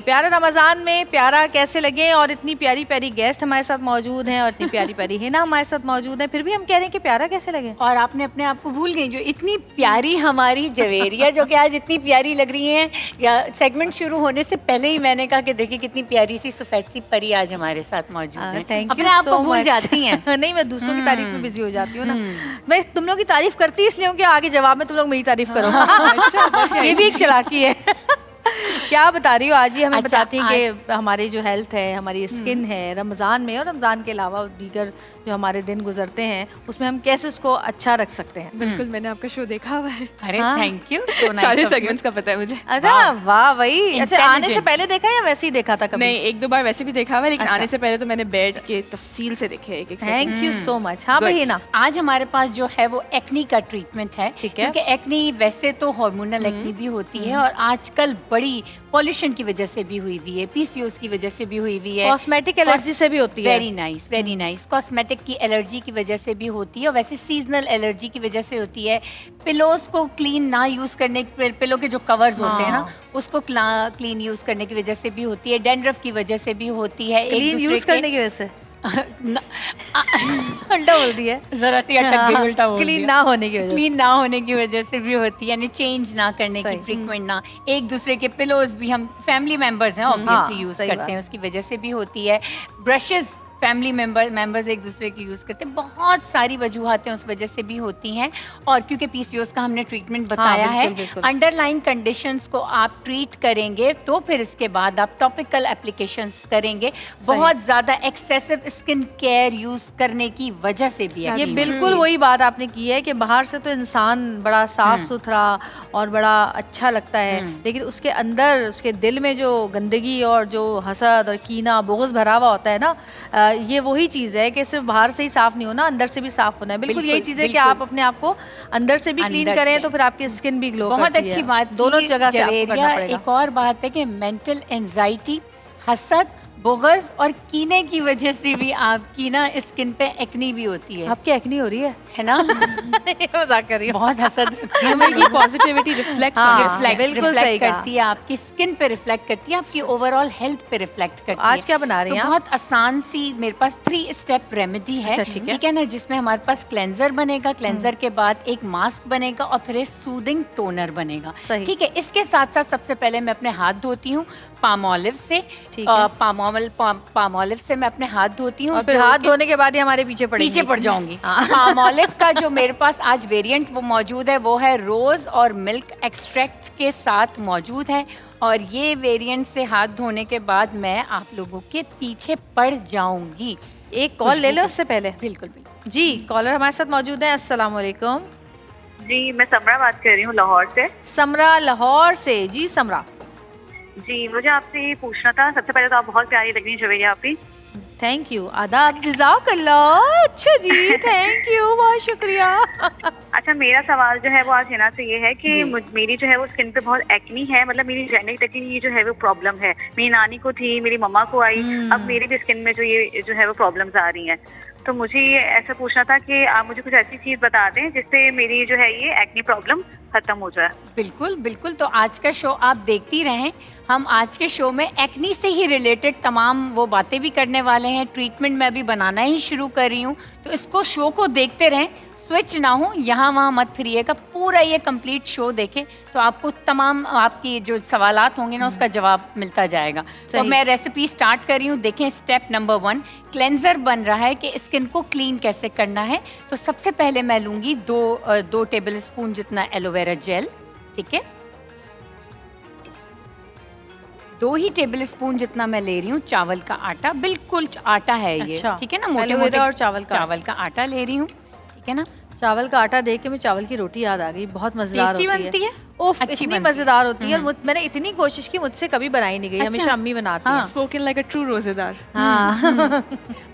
प्यारा रमज़ान में प्यारा कैसे लगे, और इतनी प्यारी प्यारी गेस्ट हमारे साथ मौजूद हैं और इतनी प्यारी प्यारी हिना हमारे साथ मौजूद हैं, फिर भी हम कह रहे हैं कि प्यारा कैसे लगे। और आपने अपने आप को भूल गई, जो इतनी प्यारी हमारी जवेरिया जो कि आज इतनी प्यारी लग रही हैं। सेगमेंट शुरू होने से पहले ही मैंने कहा कि देखिए कितनी प्यारी सी सफेद सी परी आज हमारे साथ मौजूद है। अपने आप को भूल जाती हैं। नहीं, मैं दूसरों की तारीफ में बिजी हो जाती हूँ ना। मैं तुम लोग की तारीफ करती इसलिए हूँ कि आगे जवाब में तुम लोग मेरी तारीफ करो। अच्छा, ये भी एक चालाकी है। क्या बता रही हो आज ही हमें बताती हैं कि हमारी जो हेल्थ है, हमारी स्किन है, रमज़ान में और रमज़ान के अलावा दीगर जो हमारे दिन गुजरते हैं उसमें हम कैसे उसको अच्छा रख सकते हैं। बिल्कुल, मैंने आपका शो देखा हुआ है। अरे थैंक यू, सारे सेगमेंट्स का पता है मुझे। अच्छा वाह भाई। अच्छा, आने से पहले देखा या वैसे ही देखा था कभी? नहीं, एक दो बार वैसे भी देखा हुआ है, लेकिन आने से पहले तो मैंने बैठ के तफसील से देखे एक थैंक यू सो मच। हाँ भाई ना, आज हमारे पास जो है वो एक्नी का ट्रीटमेंट है। ठीक है, क्योंकि एक्नी वैसे तो हार्मोनल एक्नी भी होती है और आजकल बड़ी पॉल्यूशन की वजह से भी हुई हुई है, पीसीओएस की वजह से भी हुई हुई है, कॉस्मेटिक एलर्जी से भी होती है। Very nice, very nice. Cosmetic की एलर्जी की वजह से भी होती है और वैसे सीजनल एलर्जी की वजह से होती है। पिलोज को क्लीन ना यूज करने, पिलो के जो कवर्स होते हैं ना उसको क्लीन यूज करने की वजह से भी होती है। डैंड्रफ की वजह से भी होती है। क्लीन यूज करने की वजह से उल्टा बोल दिया, जरा सी अटक गई, उल्टा बोल दिया। क्लीन ना होने की वजह, क्लीन ना होने की वजह से भी होती है, यानी चेंज ना करने की, फ्रीक्वेंट ना, एक दूसरे के पिलोज भी हम फैमिली मेंबर्स हैं ऑब्वियसली यूज करते हैं, उसकी वजह से भी होती है। ब्रशेस फैमिली मेंबर्स एक दूसरे की यूज़ करते हैं, बहुत सारी वजूहातें उस वजह से भी होती हैं। और क्योंकि पीसीओएस का हमने ट्रीटमेंट बताया है, अंडरलाइन कंडीशंस को आप ट्रीट करेंगे तो फिर इसके बाद आप टॉपिकल एप्लीकेशंस करेंगे। बहुत ज़्यादा एक्सेसिव स्किन केयर यूज़ करने की वजह से भी है। ये बिल्कुल वही बात आपने की है कि बाहर से तो इंसान बड़ा साफ सुथरा और बड़ा अच्छा लगता है, लेकिन उसके अंदर, उसके दिल में जो गंदगी और जो हसद और कीना बुग़्ज़ भरा हुआ होता है ना, ये वही चीज़ है कि सिर्फ बाहर से ही साफ नहीं होना, अंदर से भी साफ होना है। बिल्कुल यही चीज़ है कि आप अपने आप को अंदर से भी क्लीन करें तो फिर आपकी स्किन भी ग्लो करती है। बहुत अच्छी बात, दोनों जगह से आपको करना पड़ेगा। एक और बात है कि मेंटल एंजाइटी, हसद, बुग़्ज़ और कीने की वजह से भी आपकी ना स्किन पे एक्नी भी होती है। आपकी एक्नी हो रही है ना? मजाक कर रही हूँ। बहुत हसद हमारी पॉजिटिविटी रिफ्लेक्ट करती है, आपकी स्किन पे रिफ्लेक्ट करती है, आपकी ओवरऑल हेल्थ पे रिफ्लेक्ट करती है। आज क्या बना रही हैं? बहुत आसान सी मेरे पास 3 स्टेप रेमेडी है, ठीक है ना, जिसमें हमारे पास क्लेंजर बनेगा, क्लेंजर के बाद एक मास्क बनेगा और फिर एक सूदिंग टोनर बनेगा। ठीक है, इसके साथ साथ सबसे पहले मैं अपने हाथ धोती हूँ पाम ऑलिव से। पाम ऑलिव से मैं अपने हाथ धोती हूँ और फिर हाथ धोने के बाद ही हमारे पीछे पड़ जाऊंगी। पाम ऑलिव का जो मेरे पास आज वेरिएंट वो मौजूद है वो है रोज और मिल्क एक्सट्रैक्ट के साथ मौजूद है, और ये वेरिएंट से हाथ धोने के बाद मैं आप लोगों के पीछे पड़ जाऊंगी। एक कॉल ले लो उससे पहले। बिल्कुल बिल्कुल जी, कॉलर हमारे साथ मौजूद है। अस्सलाम वालेकुम जी, मैं समरा बात कर रही हूँ लाहौर से। समरा लाहौर से। जी समरा जी, मुझे आपसे ये पूछना था, सबसे पहले तो आप बहुत प्यारी लग रही हैं जवेरिया आपकी। थैंक यू, आदाब, जज़ाकल्लाह। अच्छा जी, थैंक यू, बहुत शुक्रिया। अच्छा, मेरा सवाल जो है वो आज हिना से ये है कि मेरी जो है वो स्किन पे बहुत एक्नी है, मतलब मेरी जेनेटिकली जो है वो प्रॉब्लम है। मेरी नानी को थी, मेरी मम्मा को आई, अब मेरी भी स्किन में जो है वो प्रॉब्लम्स आ रही हैं। तो मुझे ऐसा पूछना था कि आप मुझे कुछ ऐसी चीज़ बता दें जिससे मेरी जो है ये एक्नी प्रॉब्लम खत्म हो जाए। बिल्कुल बिल्कुल, तो आज का शो आप देखती रहें। हम आज के शो में एक्नी से ही रिलेटेड तमाम वो बातें भी करने वाले हैं, ट्रीटमेंट मैं अभी बनाना ही शुरू कर रही हूँ, तो इसको शो को देखते रहें, स्विच ना हो, यहाँ वहाँ मत फिरिएगा, पूरा ये कंप्लीट शो देखें तो आपको तमाम आपकी जो सवालात होंगे ना उसका जवाब मिलता जाएगा। तो मैं रेसिपी स्टार्ट कर रही हूँ। देखें, स्टेप नंबर 1 क्लेंजर बन रहा है कि स्किन को क्लीन कैसे करना है। तो सबसे पहले मैं लूँगी 2 टेबल स्पून जितना एलोवेरा जेल, ठीक है, 2 ही टेबल स्पून जितना मैं ले रही हूँ चावल का आटा, बिल्कुल आटा है ये, ठीक है ना, मोटे और चावल का आटा ले रही हूँ, ठीक है ना। चावल का आटा देख के मैं चावल की रोटी याद आ गई, बहुत मजेदार बनती है। इतनी मजेदार होती है, और मैंने इतनी कोशिश की, मुझसे कभी बनाई नहीं गई। हमेशा अम्मी बनाती हैं। स्पोकन लाइक अ ट्रू रोजेदार।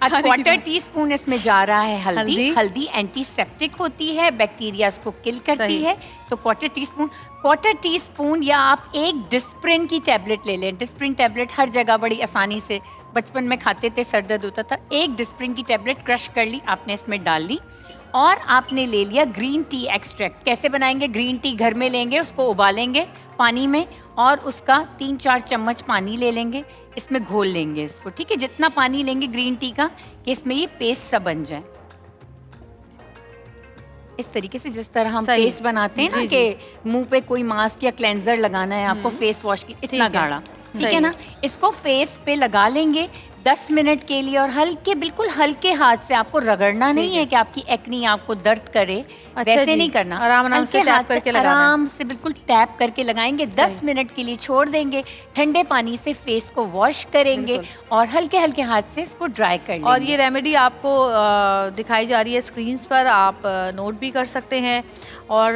क्वार्टर टीस्पून इसमें जा रहा है हल्दी एंटीसेप्टिक होती है, बैक्टीरिया को किल करती है। तो क्वार्टर टीस्पून या आप एक डिस्प्रिन की टैबलेट ले लें। डिस्प्रिन टैबलेट हर जगह बड़ी आसानी से बचपन में खाते थे, सर दर्द होता था। एक डिस्प्रिन की टैबलेट क्रश कर ली, आपने इसमें डाल ली, और आपने ले लिया ग्रीन टी एक्सट्रैक्ट। कैसे बनाएंगे? ग्रीन टी घर में लेंगे, उसको उबालेंगे, पानी में, और उसका 3-4 चम्मच पानी ले लेंगे, इसमें घोल लेंगे इसको, ठीक है। जितना पानी लेंगे ग्रीन टी का कि इसमें ये पेस्ट सा बन जाए, इस तरीके से जिस तरह हम सही। पेस्ट बनाते हैं ना जी, कि मुंह पे कोई मास्क या क्लेंजर लगाना है आपको फेस वॉश की, इतना ठीक है। गाढ़ा, ठीक सही है ना। इसको फेस पे लगा लेंगे 10 मिनट के लिए, और हल्के, बिल्कुल हल्के हाथ से, आपको रगड़ना नहीं है कि आपकी एक्नी आपको दर्द करे, अच्छा वैसे जी। नहीं करना, आराम से हल्के टैप हाथ से करके लगाना है। आराम से बिल्कुल टैप करके लगाएंगे, 10 मिनट के लिए छोड़ देंगे, ठंडे पानी से फेस को वॉश करेंगे और हल्के हल्के हाथ से इसको ड्राई कर लेंगे। और ये रेमेडी आपको दिखाई जा रही है स्क्रीन्स पर, आप नोट भी कर सकते हैं। और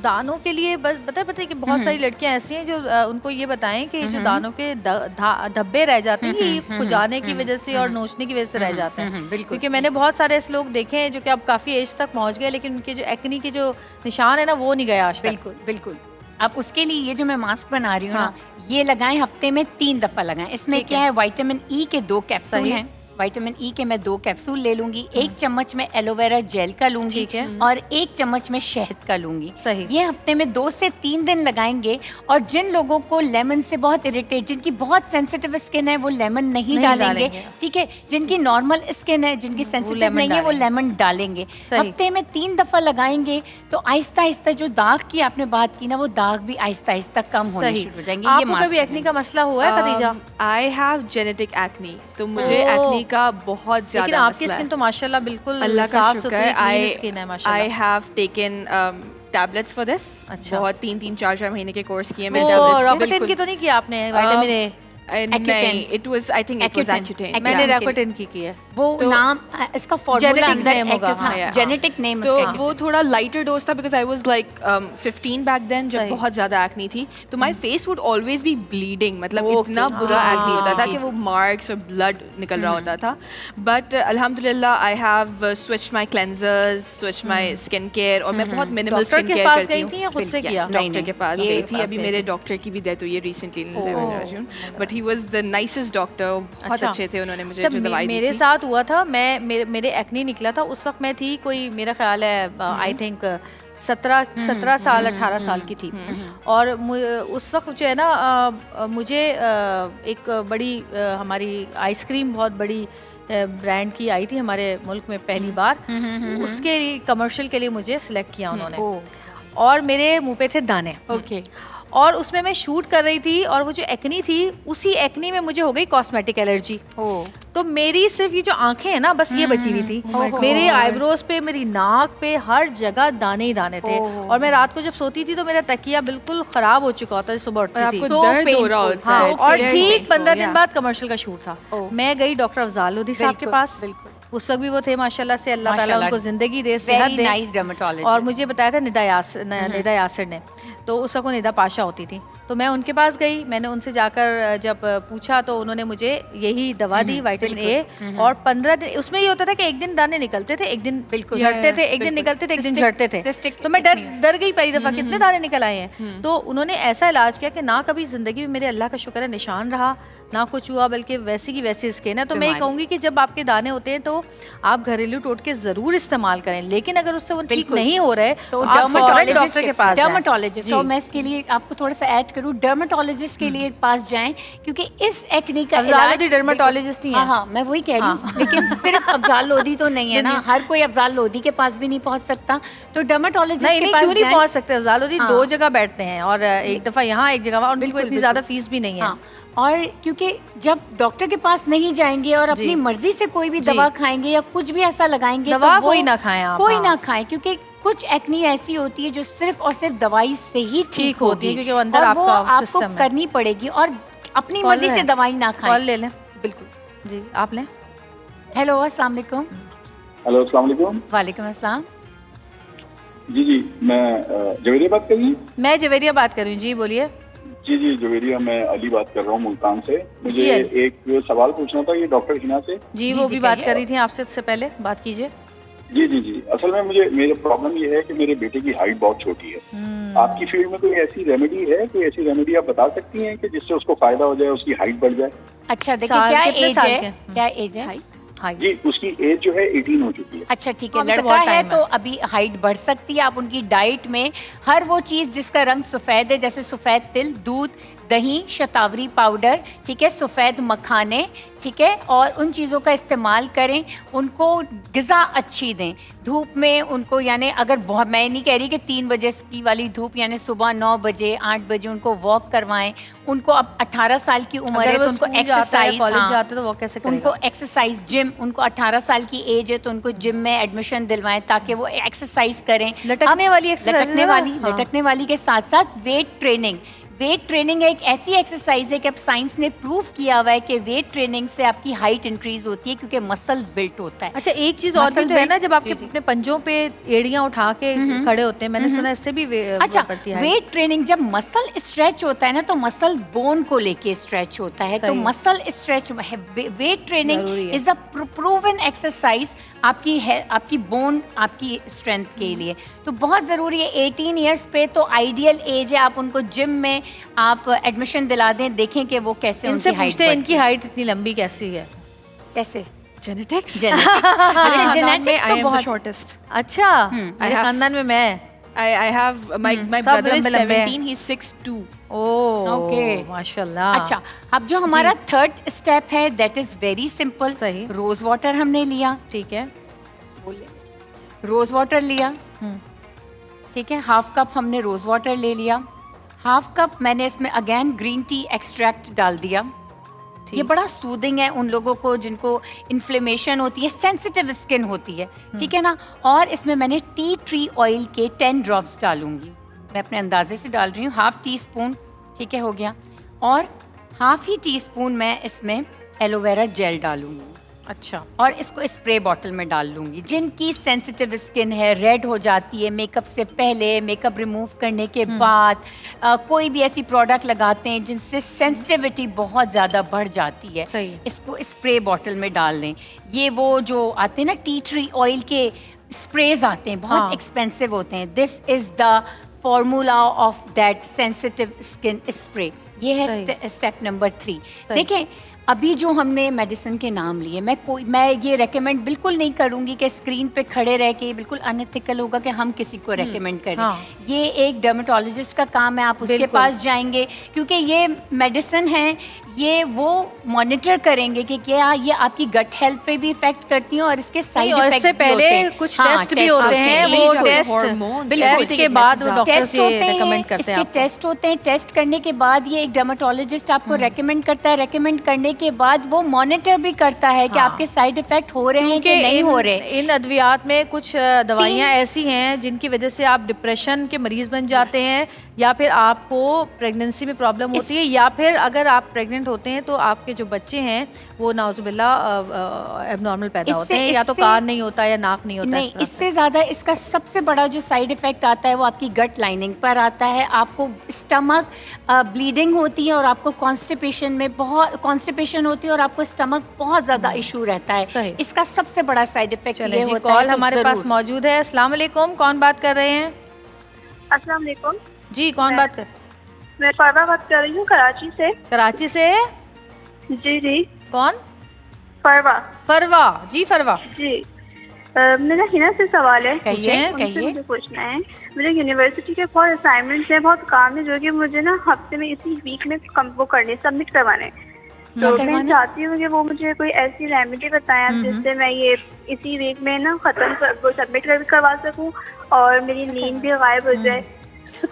दानों के लिए बस पता है कि बहुत सारी लड़कियां ऐसी हैं जो उनको ये बताएं कि जो दानों के धब्बे रह जाते हैं ये खुजाने की वजह से और नोचने की वजह से रह जाते हैं। बिल्कुल। क्योंकि मैंने बहुत सारे ऐसे लोग देखे हैं जो कि अब काफ़ी एज तक पहुंच गए, लेकिन उनके जो एक्नी के जो निशान है ना वो नहीं गया आज तक। बिल्कुल बिल्कुल। आप उसके लिए ये जो मैं मास्क बना रही हूँ हाँ। ना, ये लगाएं, हफ्ते में 3 दफा लगाएं। इसमें ठीक क्या है। है, विटामिन ई के 2 कैप्सूल सही। हैं। विटामिन ई के मैं 2 कैप्सूल ले लूंगी, 1 चम्मच में एलोवेरा जेल का लूंगी, ठीक है। और 1 चम्मच में शहद का लूंगी। सही। ये हफ्ते में 2 से 3 दिन लगाएंगे। और जिन लोगों को लेमन से बहुत इरिटेट, जिनकी बहुत सेंसिटिव स्किन है, वो लेमन नहीं डालेंगे, ठीक है। जिनकी नॉर्मल स्किन है, जिनकी सेंसिटिव लेमन नहीं है, वो डालेंगे। लेमन डालेंगे। सही। हफ्ते में 3 दफा लगाएंगे तो आहिस्ता आहिस्ता जो दाग की आपने बात की ना, वो दाग भी आहिस्ता आहिस्ता कम होने सही। शुरू हो जाएंगे। आपको मास्क कभी एक्नी का मसला हुआ है Khadija? I have genetic acne, तो मुझे ओह। एक्नी का बहुत लेकिन ज्यादा आपकी मसला स्किन है। तो माशाल्लाह बिल्कुल अल्लाह का साफ शुक्र सुथरी है। क्लीन स्किन है आई माशाल्लाह। Have taken tablets for this. अच्छा। बहुत 3-4 महीने के कोर्स किए मैंने वो टैबलेट्स रॉकोटेन की तो नहीं किया आपने? Vitamin A? नहीं, it was, I think it was Accutane। Accutane। मैंने Yeah. रैकोटेन की है। वो तो- नाम इसका फॉर्मूला Genetic अंदर name होगा, हाँ, हाँ। जेनेटिक नेम तो वो थोड़ा लाइटर डोज था, because I was like 15 back then, जब सही। बहुत ज्यादा एक्नी थी। तो my face would always be bleeding, मतलब Okay। इतना बुरा हाँ, एक्नी होता था जी, कि जी। वो मार्क्स और ब्लड निकल रहा होता था। बट अल्हम्दुलिल्लाह I have switched my cleansers, switched my skin care, और मैं बहुत मिनिमल डॉक्टर स्किन के केयर पास करती गई हूँ। थी या खुद से Yes, किया? नहीं, डॉक्टर के पास ये गई थी। पास अभी गई मेरे थी। डॉक्टर की भी डेथ हुई है recently, oh. But he was the nicest doctor, बहुत अच्छा। अच्छे थे। उन्होंने मुझे अच्छा, जो दवाई दी मेरे थी। साथ हुआ था, मेरे एक्नी निकला था, उस वक्त मैं थी कोई, मेरा ख्याल है आई थिंक 17 साल 18 साल की थी। और उस वक्त जो है ना मुझे एक बड़ी हमारी आइसक्रीम बहुत बड़ी ब्रांड की आई थी हमारे मुल्क में पहली बार, उसके कमर्शियल के लिए मुझे सिलेक्ट किया उन्होंने, और मेरे मुंह पे थे दाने। ओके। और उसमें मैं शूट कर रही थी, और वो जो एक्नी थी, उसी एक्नी में मुझे हो गई कॉस्मेटिक एलर्जी। तो मेरी सिर्फ ये जो आंखें हैं ना, बस ये बची हुई थी। मेरे आईब्रोज पे, मेरी नाक पे, हर जगह दाने ही दाने थे। और मैं रात को जब सोती थी तो मेरा तकिया बिल्कुल खराब हो चुका होता, सुबह और उठती थी। आपको So दर्द हो रहा painful, होता हाँ, है। और It's very ठीक painful, 15 दिन yeah. बाद कमर्शियल का शूट था। मैं गई डॉक्टर अफजाल लोधी साहब के बिल्कुल, पास। बिल्कुल। उस वक्त भी वो थे माशाल्लाह से, अल्लाह ताला माशाल्लाह। उनको जिंदगी दे, सेहत वेरी दे। Nice dermatologist. और मुझे बताया था निदा यासिर ने, तो उस वक्त वो निदा पाशा होती थी। तो मैं उनके पास गई, मैंने उनसे जाकर जब पूछा तो उन्होंने मुझे यही दवा दी, विटामिन ए। और 15 दिन उसमें ये होता था कि एक दिन दाने निकलते थे, एक दिन बिल्कुल। झड़ते थे, एक दिन बिल्कुल। निकलते थे, एक दिन Cystic- झड़ते थे। cystic तो मैं डर गई पहली दफा, कितने दाने निकल आए हैं। तो उन्होंने ऐसा इलाज किया कि ना कभी जिंदगी में मेरे, अल्लाह का शुक्र है, निशान रहा, ना कुछ हुआ, बल्कि वैसी की वैसी स्किन है। तो मैं ये बीमारी। कहूँगी कि जब आपके दाने होते हैं तो आप घरेलू टोटके जरूर इस्तेमाल करें, लेकिन अगर उससे वो ठीक बिल्कुल। नहीं हो रहे तो आप फौरन डॉक्टर के पास जाएं। डर्मेटोलॉजिस्ट, जी। और मैं इसके लिए आपको थोड़ा सा ऐड करूं, डर्मेटोलॉजिस्ट के लिए पास जाएं, क्योंकि इस एक्नी का अफजाल इलाज लोधी डर्मेटोलॉजिस्ट ही हाँ हैं। हाँ, मैं वही कह रही हूँ। लेकिन सिर्फ अफजाल लोधी तो नहीं है ना, हर कोई अफजाल लोधी के पास भी नहीं पहुंच सकता। तो डर्मेटोलॉजिस्ट नहीं के नहीं, पास क्यों नहीं जाएं। पहुंच सकते? अफजाल लोधी हाँ। 2 जगह बैठते हैं, और एक दफा यहाँ एक जगह वहाँ, और उनको बिल्कुल, इतनी ज्यादा बिल्कुल। फीस भी नहीं है। हाँ, और क्योंकि जब डॉक्टर के पास नहीं जाएंगे और अपनी मर्जी से कोई भी जी। दवा खाएंगे या कुछ भी ऐसा लगाएंगे, दवा तो वो कोई ना खाएं आप, कोई हाँ। ना खाएं, क्योंकि कुछ एक्नी ऐसी होती है जो सिर्फ और सिर्फ दवाई से ही ठीक होती है, होगी, क्योंकि वो अंदर और वो आपका आपको सिस्टम है। करनी पड़ेगी, और अपनी कॉल मर्जी है। से दवाई ना कॉल खाएं। ले लें बिल्कुल। जी, आप लें। हेलो, अस्सलाम वालेकुम। हेलो, अस्सलाम वालेकुम। वालेकुम अस्सलाम। जी जी, मैं जवेरिया बात कर रही हूँ। मैं जवेरिया बात कर रही हूँ। जी बोलिए। जी जी, जवेरिया, मैं अली बात कर रहा हूँ मुल्तान से। मुझे जी, अली। एक सवाल पूछना था, ये डॉक्टर हिना से। जी, जी, वो जी, भी बात कहिए। कर रही थी आपसे, इससे पहले बात कीजिए। जी जी जी, असल में मेरा प्रॉब्लम ये है कि मेरे बेटे की हाइट बहुत छोटी है। आपकी फील्ड में कोई ऐसी रेमेडी है, कोई ऐसी रेमेडी आप बता सकती हैं कि जिससे उसको फायदा हो जाए, उसकी हाइट बढ़ जाए? अच्छा, देखिए साल क्या कितने एज साल है, के? क्या एज है? हाइट? जी, उसकी एज जो है 18 हो चुकी है। अच्छा ठीक है, अभी तो लड़का बहुत है time तो अभी हाइट बढ़ सकती है। आप उनकी डाइट में हर वो चीज़ जिसका रंग सफ़ेद है, जैसे सफ़ेद तिल, दूध, दही, शतावरी पाउडर, ठीक है, सफ़ेद मखाने, ठीक है, और उन चीज़ों का इस्तेमाल करें। उनको ग़िज़ा अच्छी दें, धूप में उनको, यानी अगर बहुत, मैं नहीं कह रही कि 3 बजे की वाली धूप, यानी सुबह 9 बजे 8 बजे उनको वॉक करवाएं। उनको अब 18 साल की उम्र है अगर तो वो उनको स्कूल जाता है, एक्सरसाइज, कॉलेज जाता है तो वो कैसे करेगा? उनको एक्सरसाइज, जिम, उनको 18 साल की एज है तो उनको जिम में एडमिशन दिलवाएं ताकि वो एक्सरसाइज करें। लटकने अब वाली exercise है ना? हाँ। लटकने वाली के साथ साथ वेट ट्रेनिंग। वेट ट्रेनिंग एक ऐसी एक्सरसाइज है कि अब साइंस ने प्रूव किया हुआ है कि वेट ट्रेनिंग से आपकी हाइट इंक्रीज होती है क्योंकि मसल बिल्ट होता है। अच्छा, एक चीज और भी मसल तो है ना, बिल्ड- जब आपके जी, जी। अपने पंजों पे एड़ियां उठा के खड़े होते हैं, मैंने सुना इससे भी अच्छा, बढ़ती है। वेट ट्रेनिंग, जब मसल स्ट्रेच होता है ना तो मसल बोन को लेके स्ट्रेच होता है, तो सही है। मसल स्ट्रेच, वेट ट्रेनिंग जरूरी है। इज अ प्रूवन एक्सरसाइज आपकी बोन, आपकी स्ट्रेंथ के लिए तो बहुत ज़रूरी है। 18 इयर्स पे तो आइडियल एज है, आप उनको जिम में आप एडमिशन दिला दें, देखें कि वो कैसे इनसे उनकी हाइट पूछते हैं इनकी बढ़ती है। हाइट इतनी लंबी कैसी है? कैसे जेनेटिक्स। अच्छा, में genetics I तो am the बहुत shortest. अच्छा, मेरे have- खानदान में मैं। I have my सब brother is लंबे-लंबे हैं। 17, he's 6'2". ओह, Okay. माशाल्लाह। अच्छा, अब जो हमारा थर्ड स्टेप है दैट इज वेरी सिंपल। सही। रोज वाटर हमने लिया, ठीक है। रोज वाटर लिया, हम्म, ठीक है, हाफ कप हमने रोज वाटर ले लिया। हाफ कप मैंने इसमें अगेन ग्रीन टी एक्सट्रैक्ट डाल दिया। ये बड़ा सूदिंग है उन लोगों को जिनको इन्फ्लेमेशन होती है, सेंसिटिव स्किन होती है, ठीक है ना। और इसमें मैंने टी ट्री ऑयल के 10 ड्रॉप्स डालूंगी, मैं अपने अंदाजे से डाल रही हूँ, हाफ टी स्पून, ठीक है, हो गया। और हाफ ही टी स्पून मैं इसमें एलोवेरा जेल डालूंगी। अच्छा, और इसको स्प्रे बॉटल में डाल लूँगी। जिनकी सेंसिटिव स्किन है, रेड हो जाती है मेकअप से पहले, मेकअप रिमूव करने के बाद, कोई भी ऐसी प्रोडक्ट लगाते हैं जिनसे सेंसिटिविटी बहुत ज़्यादा बढ़ जाती है, सही। इसको स्प्रे बॉटल में डाल दें। ये वो जो आते हैं ना टी ट्री ऑयल के स्प्रेज आते हैं, बहुत हाँ। एक्सपेंसिव होते हैं। This is the formula of that sensitive skin spray. ये है सही। Step number 3। देखें, अभी जो हमने मेडिसिन के नाम लिए, मैं ये रेकमेंड बिल्कुल नहीं करूँगी कि स्क्रीन पे खड़े रह के, बिल्कुल अनएथिकल होगा कि हम किसी को रेकमेंड करें। हाँ। ये एक डर्मेटोलॉजिस्ट का काम है, आप उसके बिल्कुल। पास जाएंगे क्योंकि ये मेडिसिन है, ये वो मॉनिटर करेंगे कि क्या ये आपकी गट हेल्थ पे भी इफेक्ट करती हैं और इसके साइड और इफेक्ट्स इससे भी पहले होते हैं। कुछ हाँ, टेस्ट भी होते हैं, होते वो हैं। टेस्ट Hormones, टेस्ट के बाद वो डॉक्टर टेस्ट से होते हैं, रेकमेंड करते हैं इसके आपको। टेस्ट होते हैं। टेस्ट करने के बाद ये एक डर्मेटोलॉजिस्ट आपको रेकमेंड करता है। रेकमेंड करने के बाद वो मॉनिटर भी करता है कि हाँ। आपके साइड इफेक्ट हो रहे हैं कि क्योंकि नहीं हो रहे। इन अद्वियात में कुछ दवाइयाँ ऐसी हैं जिनकी वजह से आप डिप्रेशन के मरीज बन जाते हैं, या फिर आपको प्रेगनेंसी में प्रॉब्लम होती है, या फिर अगर आप प्रेग्नेंट होते हैं तो आपके जो बच्चे हैं वो नाउजुबिल्ला एबनॉर्मल पैदा होते हैं, या तो इससे- कान नहीं होता या नाक नहीं होता। नहीं, इस तरह से। इससे ज़्यादा इसका सबसे बड़ा जो साइड इफ़ेक्ट आता है वो आपकी गट लाइनिंग पर आता है। आपको स्टमक ब्लीडिंग होती है और आपको कॉन्स्टिपेशन में बहुत कॉन्स्टिपेशन होती है और आपको स्टमक बहुत ज़्यादा इशू रहता है। सही। इसका सबसे बड़ा साइड इफ़ेक्ट चलें ये जी, होता है। कॉल तो हमारे पास ज़रूर। मौजूद है। अस्सलाम वालेकुम, कौन बात कर रहे हैं? अस्सलाम वालेकुम। जी, कौन बात कर? मैं फरवा बात कर रही हूँ कराची से। कराची से? जी जी, कौन? फरवा। फरवा जी, फरवा। जी, मेरा हिना से सवाल है। कहिए उनसे कहिए। मुझे पूछना है। मुझे यूनिवर्सिटी के बहुत असाइनमेंट्स हैं, बहुत काम है जो कि मुझे ना हफ्ते में इसी वीक में वो करने, सबमिट करवाने। तो मैं करवाने? चाहती हूँ कि वो मुझे कोई ऐसी रेमेडी बताएं आप जिससे मैं ये इसी वीक में ना सबमिट करवा सकूँ और मेरी नींद भी गायब हो जाए,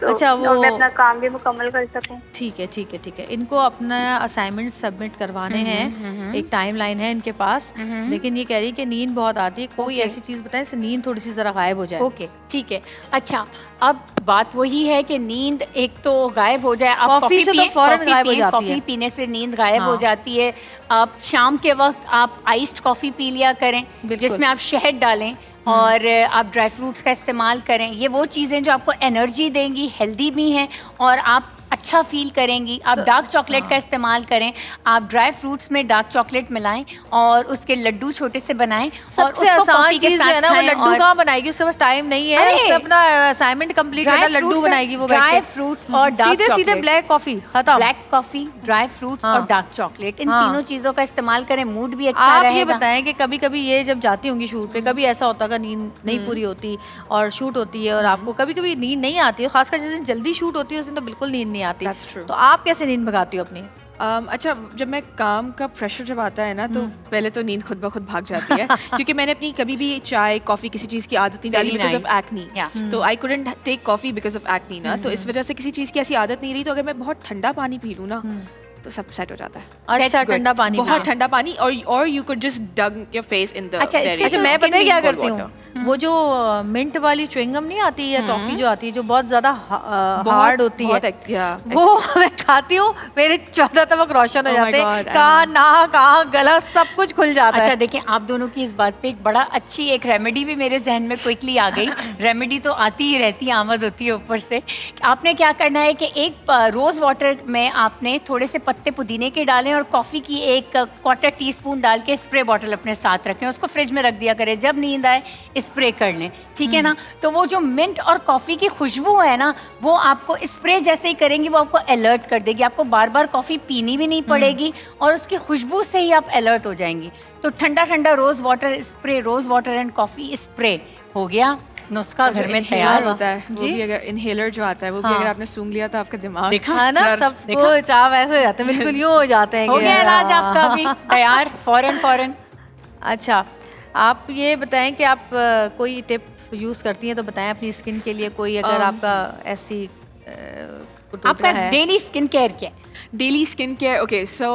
तो अच्छा, वो- और मैं अपना काम भी मुकम्मल कर सकूँ। ठीक है, ठीक है, ठीक है। इनको अपना असाइनमेंट सबमिट करवाने हैं, एक टाइम लाइन है इनके पास, लेकिन ये कह रही है कि नींद बहुत आती है, कोई ऐसी चीज़ बताएं जिससे नींद थोड़ी सी ज़रा गायब हो जाए। ओके, ठीक है। अच्छा, अब बात वही है कि नींद एक तो गायब हो जाए। आप कॉफी से तो पिए, फौरन कॉफी गायब हो पिए, जाती कॉफी है। पीने से नींद गायब हो हाँ। जाती है। आप शाम के वक्त आप आइस्ड कॉफी पी लिया करें बिल्कुल। जिसमें आप शहद डालें और आप ड्राई फ्रूट्स का इस्तेमाल करें। ये वो चीज़ें जो आपको एनर्जी देंगी, हेल्दी भी हैं और आप अच्छा फील करेंगी। आप डार्क चॉकलेट का इस्तेमाल करें, आप ड्राई फ्रूट्स में डार्क चॉकलेट मिलाएं और उसके लड्डू छोटे से बनाएं। सबसे आसान चीज जो है ना, वो लड्डू कहाँ बनाएगी, उसके पास टाइम नहीं है, उसने अपना असाइनमेंट कंप्लीट करना, लड्डू बनाएगी वो बैठ के। ड्राई फ्रूट्स और डार्क सीधे सीधे ब्लैक कॉफी खत्म। ब्लैक कॉफी, ड्राई फ्रूट्स और डार्क चॉकलेट, इन तीनों चीजों का इस्तेमाल करें, मूड भी अच्छा आप रहेगा। ये बताएं कि कभी कभी ये जब जाती होंगी शूट पे, कभी ऐसा होता है नींद नहीं पूरी होती और शूट होती है और आपको कभी कभी नींद नहीं आती है, खासकर जिस दिन जल्दी शूट होती है उस दिन तो बिल्कुल नींद नहीं आती। That's true. तो आप कैसे नींद भगाती हो अपनी? अच्छा, जब मैं काम का प्रेशर जब आता है ना, तो पहले तो नींद खुद ब खुद भाग जाती है क्योंकि मैंने अपनी कभी भी चाय कॉफ़ी किसी चीज़ की आदत नहीं डाली बिकॉज ऑफ एक्नी। तो I couldn't take coffee because of acne ना, तो इस वजह से किसी चीज़ की ऐसी आदत नहीं रही। तो अगर मैं बहुत ठंडा पानी पी लूँ ना तो सब सेट हो जाता है। अच्छा, ठंडा पानी, बहुत ठंडा पानी, और यू कुड जस्ट डंक योर फेस इन द। अच्छा, मैं पता है क्या करती हूँ, वो जो मिंट वाली च्युइंगम नहीं आती है, टॉफी जो आती है जो बहुत ज्यादा हार्ड होती है, वो मैं खाती हूँ, मेरे 14 तबक रोशन हो जाते हैं, कहाँ नाक कहाँ गला सब कुछ खुल जाता है। अच्छा देखिए, आप दोनों की इस बात पे एक बड़ा अच्छी एक रेमेडी भी मेरे जहन में क्विकली आ गई। रेमेडी तो आती ही रहती है, आमद होती है ऊपर से। आपने क्या करना है कि एक रोज़ वाटर में आपने थोड़े से पत्ते पुदीने के डालें और कॉफ़ी की 1/4 टीस्पून डाल के स्प्रे बॉटल अपने साथ रखें, उसको फ्रिज में रख दिया करें, जब नींद आए स्प्रे कर लें, ठीक है ना। तो वो जो मिंट और कॉफ़ी की खुशबू है ना, वो आपको स्प्रे जैसे ही करेंगी वो आपको अलर्ट कर देगी, आपको बार बार कॉफ़ी पीनी भी नहीं पड़ेगी और उसकी खुशबू से ही आप अलर्ट हो जाएंगी। तो ठंडा ठंडा rose water spray, rose water and coffee spray हो गया, नुस्खा घर में तैयार होता है। वो भी अगर इनहेलर जो आता है वो भी अगर आपने सूंघ लिया तो आपका दिमाग देखा ना, सब कुछ आप ऐसे हो जाते हैं, बिल्कुल यूं हो जाते हैं। हो गया इलाज आपका भी तैयार, फौरन। अच्छा, आप ये बताएं कि आप कोई टिप यूज़ करती हैं तो बताएं अपनी स्किन के लिए, कोई अगर आपका ऐसी आपका डेली स्किन केयर क्या है? Daily skin care, okay, so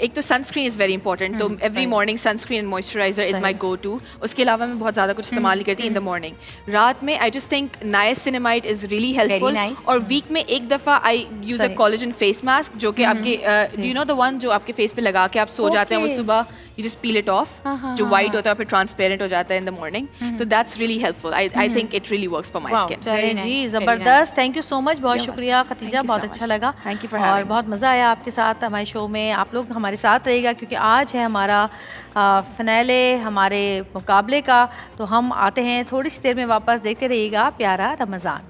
एक तो सनस्क्रीन इज़ वेरी इंपॉर्टेंट, तो every morning sunscreen and moisturiser is my go to. उसके अलावा मैं बहुत ज़्यादा कुछ इस्तेमाल नहीं करती इन द मॉर्निंग। रात में I just think niacinamide is really helpful, और वीक में एक दफ़ा I use a collagen face mask, जो कि आपके do you know the one जो आपके फेस पे लगा के आप सो जाते हैं, वो सुबह you just peel it of, जो वाइट होता है फिर ट्रांसपेरेंट हो जाता है इन द मॉर्निंग। तो that's really helpful, I think it really works for my skin. चलिए जी, ज़बरदस्त, थैंक यू सो मच, बहुत शुक्रिया खतीजा, बहुत अच्छा लगा, थैंक यू फॉर और बहुत मज़ा आया आपके साथ हमारे शो में। आप लोग हमारे साथ रहिएगा क्योंकि आज है हमारा फिनाले हमारे मुकाबले का, तो हम आते हैं थोड़ी सी देर में वापस। देखते रहिएगा प्यारा रमज़ान।